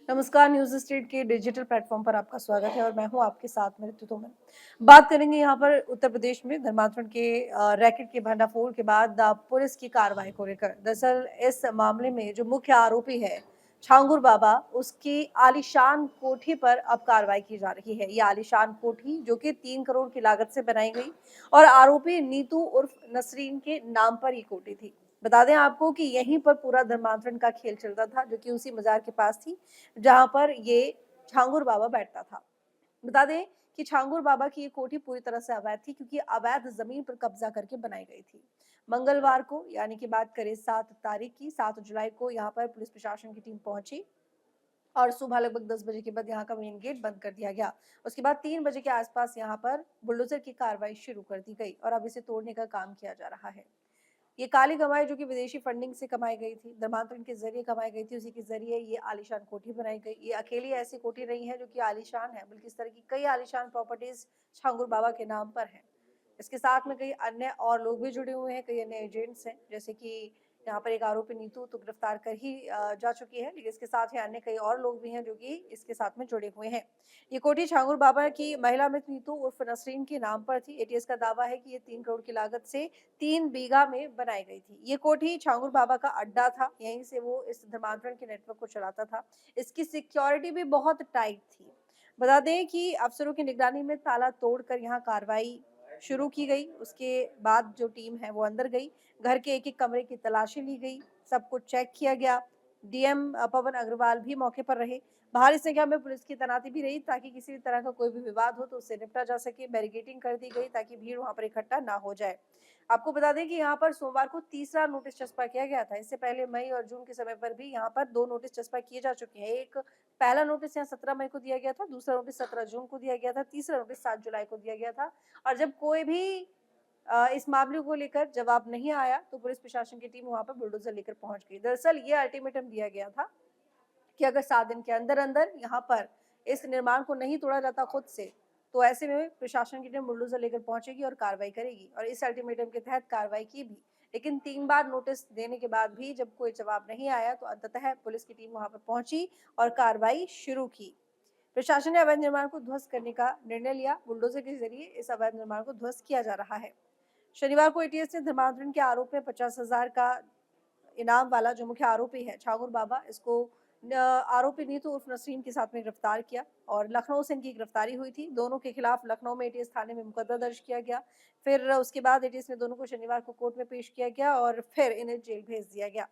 नमस्कार, news street के digital platform पर आपका स्वागत है और मैं हूं आपके साथ में ऋतु तोमर। बात करेंगे यहां पर उत्तर प्रदेश में धर्मांतरण के रैकेट के भंडाफोड़ के बाद पुलिस की कार्रवाई को लेकर। दरअसल इस मामले में जो मुख्य आरोपी है छांगुर बाबा, उसकी आलीशान कोठी पर अब कार्रवाई की जा रही है। ये आलीशान कोठी जो कि 3 करोड़ की लागत से बनाई गई और आरोपी नीतू उर्फ नसरीन के नाम पर ये कोठी थी। बता दें आपको कि यहीं पर पूरा धर्मांतरण का खेल चलता था, जो कि उसी मजार के पास थी जहां पर ये छांगुर बाबा बैठता था। बता दें कि छांगुर बाबा की ये कोठी पूरी तरह से अवैध थी, क्योंकि अवैध जमीन पर कब्जा करके बनाई गई थी। मंगलवार को, यानी कि बात करें 7 तारीख की, 7 जुलाई को यहाँ पर पुलिस प्रशासन की टीम पहुंची और सुबह लगभग 10 बजे के बाद यहाँ का मेन गेट बंद कर दिया गया। उसके बाद 3 बजे के आसपास यहाँ पर बुलडोजर की कार्रवाई शुरू कर दी गई और अब इसे तोड़ने का काम किया जा रहा है। ये काली कमाई जो कि विदेशी फंडिंग से कमाई गई थी, धर्मांतरण के ज़रिए कमाई गई थी, उसी के ज़रिए ये आलीशान कोठी बनाई गई। ये अकेली ऐसी कोठी नहीं है जो कि आलीशान है, बल्कि इस तरह की कई आलीशान प्रॉपर्टीज़ छांगुर बाबा के नाम पर हैं। इसके साथ में कई अन्य और लोग भी जुड़े हुए हैं, कई अन्य एजेंट्स हैं, जैसे कि यहाँ पर एक आरोपी नीतू तो गिरफ्तार कर ही जा चुकी है, लेकिन इसके साथ ही अन्य कई और लोग भी हैं जो कि इसके साथ में जुड़े हुए हैं। ये कोठी छांगुर बाबा की महिला मित्र नीतू उर्फ नसरीन के नाम पर थी। एटीएस का दावा है कि ये 3 करोड़ की लागत से 3 बीघा में बनाई गई थी। ये कोठी छांगुर बाबा का अड्डा था, यहीं से वो इस धर्मांतरण के नेटवर्क को चलाता था। इसकी सिक्योरिटी भी बहुत टाइट थी। बता दें कि अफसरों की निगरानी में ताला तोड़कर यहाँ कार्रवाई शुरू की गई। उसके बाद जो टीम है वो अंदर गई, घर के एक-एक कमरे की तलाशी ली गई, सब कुछ चेक किया गया। डीएम पवन अग्रवाल भी मौके पर रहे। भारी संख्या में पुलिस की तैनाती भी रही ताकि किसी भी तरह का कोई भी विवाद हो तो उससे निपटा जा सके। बैरिकेडिंग कर दी गई ताकि भीड़ वहां पर इकट्ठा ना हो जाए। आपको बता दें कि यहाँ पर सोमवार को तीसरा नोटिस चस्पा किया गया था। इससे पहले मई और जून के समय पर भी यहाँ पर 2 नोटिस चस्पा किए जा चुके हैं। एक पहला नोटिस यहाँ 17 मई को दिया गया था, दूसरा नोटिस 17 जून को दिया गया था, तीसरा नोटिस 7 जुलाई को दिया गया था। और जब कोई भी इस मामले को लेकर जवाब नहीं आया तो पुलिस प्रशासन की टीम वहां पर बुलडोजर लेकर पहुंच गई। दरअसल ये अल्टीमेटम दिया गया था कि अगर 7 दिन के अंदर-अंदर यहाँ पर इस निर्माण को नहीं तोड़ा जाता खुद से, तो ऐसे में प्रशासन की टीम बुलडोज़र लेकर पहुँचेगी और कार्रवाई करेगी और इस अल्टीमेटम के तहत कार्रवाई की भी। लेकिन 3 बार नोटिस देने के बाद भी जब कोई जवाब नहीं आया, तो अंततः पुलिस की टीम वहाँ पर पहुँची और कार्रवाई शुरू की। प्रशासन ने अवैध निर्माण को ध्वस्त करने का निर्णय लिया। बुलडोज़र के ज़रिए इस अवैध निर्माण को ध्वस्त किया जा रहा है। शनिवार को एटीएस ने धर्मांतरण के आरोप में 50,000 का इनाम वाला जो मुख्य आरोपी है छागुर बाबा, इसको आरोपी नीतू उर्फ नसरीन के साथ में गिरफ्तार किया और लखनऊ से इनकी गिरफ्तारी हुई थी। दोनों के खिलाफ लखनऊ में एटीएस थाने में मुकदमा दर्ज किया गया। फिर उसके बाद एटीएस ने दोनों को शनिवार को कोर्ट में पेश किया गया और फिर इन्हें जेल भेज दिया गया।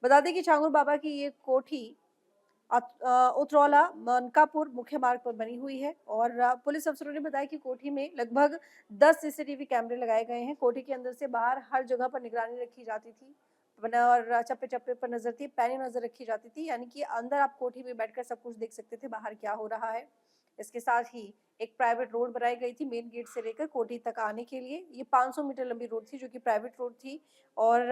बता दें कि छांगुर बाबा की ये कोठी उतरौला मनकापुर मुख्य मार्ग पर बनी हुई है और पुलिस अफसरों ने बताया कि कोठी में लगभग 10 सीसीटीवी कैमरे लगाए गए हैं। कोठी के अंदर से बाहर हर जगह पर निगरानी रखी जाती थी और चप्पे-चप्पे पर नजर थी, पैनी नजर रखी जाती थी, यानी कि अंदर आप कोठी में बैठकर सब कुछ देख सकते थे बाहर क्या हो रहा है। इसके साथ ही एक प्राइवेट रोड बनाई गई थी मेन गेट से लेकर कोठी तक आने के लिए। ये 500 मीटर लंबी रोड थी जो कि प्राइवेट रोड थी और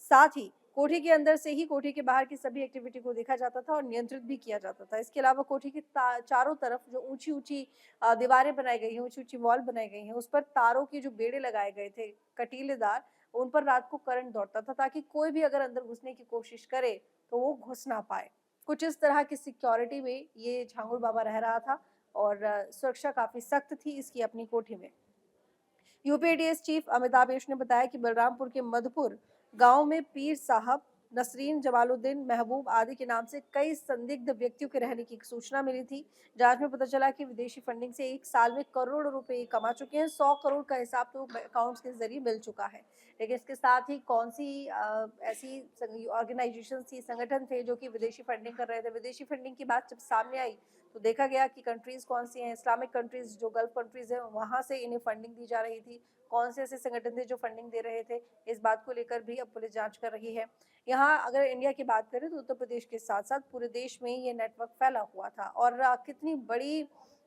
साथ ही कोठी के अंदर से ही कोठी के बाहर की सभी एक्टिविटी को देखा जाता था और नियंत्रित भी किया जाता था। इसके अलावा कोठी के चारों तरफ जो ऊंची-ऊंची दीवारें बनाई गई हैं, ऊंची-ऊंची वॉल बनाई गई हैं, उस पर तारों के जो बेड़े लगाए गए थे कटीलेदार, उन पर रात को करंट दौड़ता था ताकि कोई भी अगर अंदर घुसने की कोशिश करे तो वो घुस ना पाए। कुछ इस तरह की सिक्योरिटी में ये झांगुर बाबा रह रहा था और सुरक्षा काफी सख्त थी इसकी अपनी कोठी में। यूपी एटीएस चीफ अमिताभ यश ने बताया कि बलरामपुर के मधुपुर गांव में पीर साहब, नसरीन, जमालुद्दीन, महबूब आदि के नाम से कई संदिग्ध व्यक्तियों के रहने की सूचना मिली थी। जांच में पता चला कि विदेशी फंडिंग से एक साल में करोड़ों रुपए कमा चुके हैं। 100 करोड़ का हिसाब तो अकाउंट्स के जरिए मिल चुका है। लेकिन इसके साथ ही कौन सी ऐसी ऑर्गेनाइजेशन थी, संगठन थे जो कि विदेशी फंडिंग कर रहे थे। विदेशी फंडिंग की बात जब सामने आई तो देखा गया कि कंट्रीज कौन सी हैं, इस्लामिक कंट्रीज जो गल्फ कंट्रीज हैं वहां से इन्हें फंडिंग दी जा रही थी। कौन से ऐसे संगठन थे जो फंडिंग दे रहे थे, इस बात को लेकर भी अब पुलिस जांच कर रही है। यहाँ अगर इंडिया की बात करें तो उत्तर प्रदेश के साथ साथ पूरे देश में ये नेटवर्क फैला हुआ था और कितनी बड़ी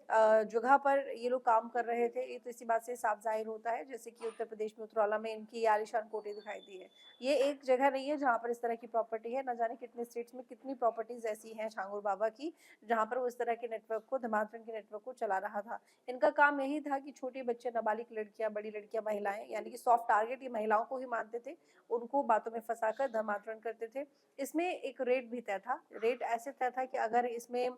जगह पर ये लोग काम कर रहे थे, ये तो इसी बात से साफ ज़ाहिर होता है, जैसे कि उत्तर प्रदेश में उतरौला में इनकी आलीशान कोठी दिखाई दी है। ये एक जगह नहीं है जहाँ पर इस तरह की प्रॉपर्टी है, ना जाने कितने स्टेट्स में कितनी प्रॉपर्टीज़ ऐसी हैं छांगुर बाबा की, जहाँ पर वो इस तरह के नेटवर्क को, धर्मांतरण के नेटवर्क को चला रहा था। इनका काम यही था कि छोटे बच्चे, नाबालिग लड़कियाँ, बड़ी लड़कियाँ, महिलाएँ, यानी कि सॉफ्ट टारगेट ये महिलाओं को ही मानते थे, उनको बातों में फँसाकर धर्मांतरण करते थे। इसमें एक रेट भी तय था, रेट ऐसे तय था कि अगर इसमें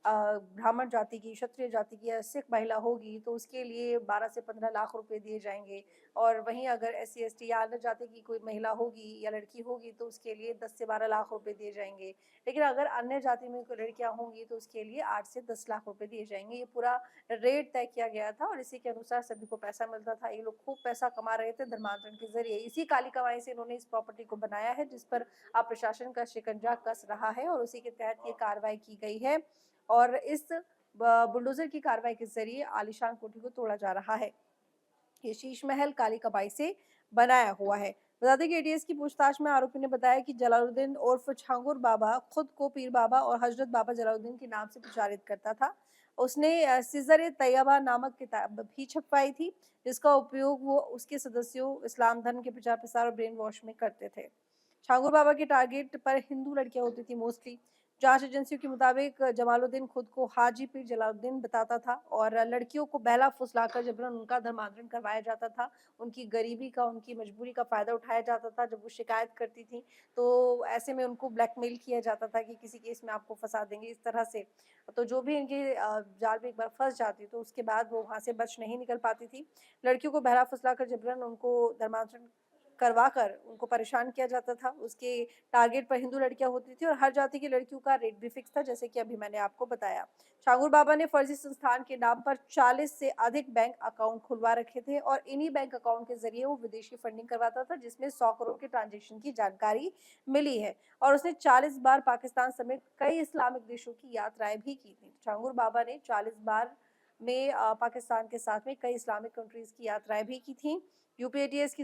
ब्राह्मण जाति की, क्षत्रिय जाति की या सिख महिला होगी तो उसके लिए 12 से 15 लाख रुपए दिए जाएँगे, और वहीं अगर एससी, एसटी या अन्य जाति की कोई महिला होगी या लड़की होगी तो उसके लिए 10 से 12 लाख रुपए दिए जाएँगे। लेकिन अगर अन्य जाति में कोई लड़कियाँ होंगी तो उसके लिए 8 से 10 लाख रुपए दिए जाएँगे। ये पूरा रेट तय किया गया था और इसी के अनुसार सभी को पैसा मिलता था। ये लोग खूब पैसा कमा रहे थे धर्मांतरण के ज़रिए। इसी काली कमाई से इन्होंने इस प्रॉपर्टी को बनाया है, जिस पर अब प्रशासन का शिकंजा कस रहा है और उसी के तहत ये कार्रवाई की गई है, और इस बुलडोजर की कार्रवाई के जरिए आलीशान कोठी को तोड़ा जा रहा है। ये शीश महल काली कबाई से बनाया हुआ है। बता दें कि एटीएस की पूछताछ में आरोपी ने बताया कि जलालुद्दीन उर्फ छांगुर बाबा खुद को पीर बाबा और हजरत बाबा जलालुद्दीन के नाम से प्रचारित करता था। उसने सिजर तैयबा नामक किताब भी छपवाई थी, जिसका उपयोग वो उसके सदस्यों इस्लाम धर्म के प्रचार प्रसार और ब्रेन वॉश में करते थे। छांगुर बाबा के टारगेट पर हिंदू लड़कियां होती थी मोस्टली। जांच एजेंसियों के मुताबिक जमालुद्दीन खुद को हाजी पीर जलालुद्दीन बताता था और लड़कियों को बहला फुसलाकर जबरन उनका धर्मांतरण करवाया जाता था। उनकी गरीबी का, उनकी मजबूरी का फ़ायदा उठाया जाता था। जब वो शिकायत करती थी तो ऐसे में उनको ब्लैकमेल किया जाता था कि किसी केस में आपको फंसा देंगे, इस तरह से। तो जो भी इनके जाल में एक बार फंस जाती तो उसके बाद वो वहाँ से बच नहीं निकल पाती थी। लड़कियों को बहला फुसलाकर जबरन उनको धर्मांतरण करवाकर उनको परेशान किया जाता था। उसके टारगेट पर हिंदू लड़कियां होती थी और हर जाति की लड़कियों का रेट भी फिक्स था, जैसे कि अभी मैंने आपको बताया। छांगुर बाबा ने फर्जी संस्थान के नाम पर 40 से अधिक बैंक अकाउंट खुलवा रखे थे और इन्हीं बैंक अकाउंट के जरिए वो विदेशी फंडिंग करवाता था, जिसमें 100 करोड़ के ट्रांजेक्शन की जानकारी मिली है। और उसने 40 बार पाकिस्तान समेत कई इस्लामिक देशों की यात्राएं भी की थी। छांगुर बाबा ने 40 बार में पाकिस्तान के साथ में कई इस्लामिक कंट्रीज की यात्राएं भी की थी। यूपीएटीएस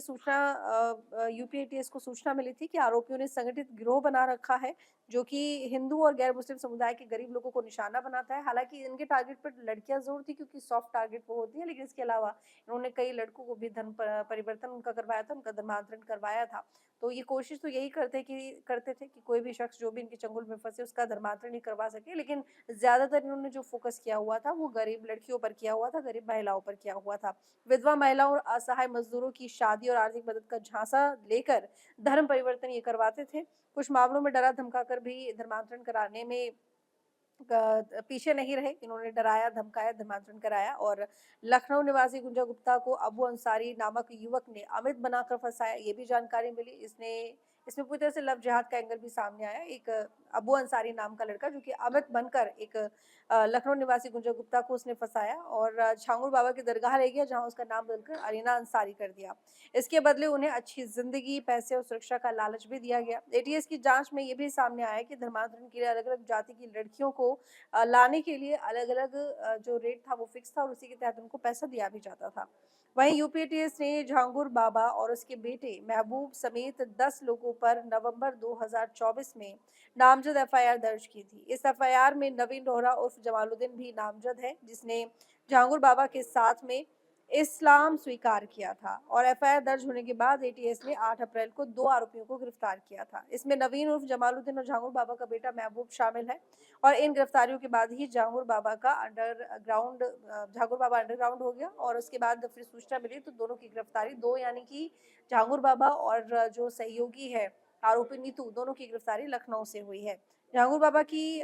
को सूचना मिली थी कि आरोपियों ने संगठित गिरोह बना रखा है, जो कि हिंदू और गैर मुस्लिम समुदाय के गरीब लोगों को निशाना बनाता है। हालांकि इनके टारगेट पर लड़कियां जरूर थी, क्योंकि सॉफ्ट टारगेट वो होती है, लेकिन इसके अलावा इन्होंने कई लड़कों को भी धर्म परिवर्तन उनका करवाया था, उनका धर्मांतरण करवाया था। तो ये कोशिश तो यही करते थे कि कोई भी शख्स जो भी इनके चंगुल में फंसे उसका धर्मांतरण ही करवा सके। लेकिन ज्यादातर इन्होंने जो फोकस किया हुआ था वो गरीब लड़कियों पर किया हुआ था, गरीब महिलाओं पर किया हुआ था। विधवा महिलाओं और असहाय मजदूरों की शादी और आर्थिक मदद का झांसा लेकर धर्म परिवर्तन ये करवाते थे। कुछ मामलों में डरा धमकाकर भी धर्मांतरण कराने में पीछे नहीं रहे। इन्होंने डराया, धमकाया, धर्मांतरण कराया और लखनऊ निवासी गुंजा गुप्ता को अबू अंसारी नामक युवक ने अमित बनाकर फंसाया, ये भी जानकारी मिली। इसमें पूरी तरह से लव जिहाद का एंगल भी सामने आया। एक अबू अंसारी नाम का लड़का जो कि अमित बनकर एक लखनऊ निवासी गुंजा गुप्ता को उसने फंसाया और छांगुर बाबा की दरगाह ले गया, जहां उसका नाम बदलकर अरीना अंसारी कर दिया। इसके बदले उन्हें अच्छी जिंदगी, पैसे और सुरक्षा का लालच भी दिया गया। एटीएस की जांच में ये भी सामने आया कि धर्मांतरण के लिए अलग अलग जाति की लड़कियों को लाने के लिए अलग अलग जो रेट था वो फिक्स था और उसी के तहत उनको पैसा दिया भी जाता था। वहीं यूपीएटीएस ने झांगुर बाबा और उसके बेटे महबूब समेत 10 लोगों पर नवंबर 2024 में नामजद एफआईआर दर्ज की थी। इस एफआईआर में नवीन रोहरा उर्फ जमालुद्दीन भी नामजद है, जिसने झांगुर बाबा के साथ में इस्लाम स्वीकार किया था। और एफआईआर दर्ज होने के बाद एटीएस ने 8 अप्रैल को 2 आरोपियों को गिरफ्तार किया था। इसमें नवीन उर्फ जमालुद्दीन और झांगुर बाबा का बेटा महबूब शामिल है। और इन गिरफ्तारियों के बाद ही झांगुर बाबा अंडरग्राउंड हो गया और उसके बाद फिर सूचना मिली तो दोनों की गिरफ्तारी, दो यानी कि झांगुर बाबा और जो सहयोगी है आरोपी नीतू, दोनों की गिरफ्तारी लखनऊ से हुई है। झांगुर बाबा की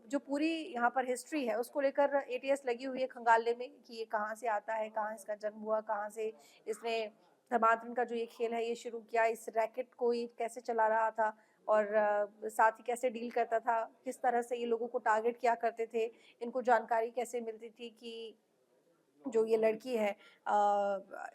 जो पूरी यहाँ पर हिस्ट्री है उसको लेकर एटीएस लगी हुई है खंगालने में कि ये कहाँ से आता है, कहाँ इसका जन्म हुआ, कहाँ से इसने धर्मांतरण का जो ये खेल है ये शुरू किया, इस रैकेट को ये कैसे चला रहा था और साथ ही कैसे डील करता था, किस तरह से ये लोगों को टारगेट किया करते थे, इनको जानकारी कैसे मिलती थी कि जो ये लड़की है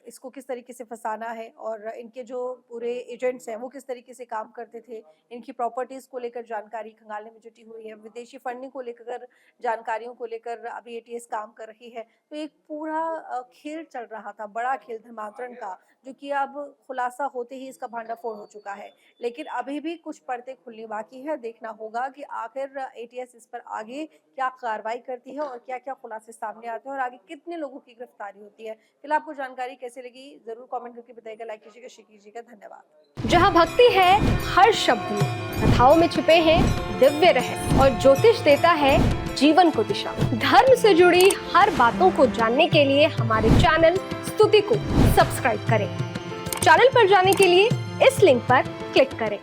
इसको किस तरीके से फंसाना है और इनके जो पूरे एजेंट्स हैं वो किस तरीके से काम करते थे, इनकी प्रॉपर्टीज़ को लेकर जानकारी खंगालने में जुटी हुई है, विदेशी फंडिंग को लेकर जानकारियों को लेकर अभी एटीएस काम कर रही है। तो एक पूरा खेल चल रहा था, बड़ा खेल धर्मांतरण का, जो कि अब खुलासा होते ही इसका भांडाफोड़ हो चुका है। लेकिन अभी भी कुछ परतें खुलनी बाकी है, देखना होगा कि आखिर एटीएस इस पर आगे क्या कार्रवाई करती है और क्या-क्या खुलासे सामने आते हैं और आगे कितने लोगों की गिरफ्तारी होती है। फिलहाल आपको जानकारी कैसी लगी ज़रूर कमेंट करके बताइएगा, लाइक कीजिएगा, शेयर कीजिएगा। धन्यवाद। जहाँ भक्ति है हर शब्द में, कथाओं में छुपे हैं दिव्य रहस्य और ज्योतिष देता है जीवन को दिशा। धर्म से जुड़ी हर बातों को जानने के लिए हमारे चैनल स्तुति को सब्सक्राइब करें। चैनल पर जाने के लिए इस लिंक पर क्लिक करें।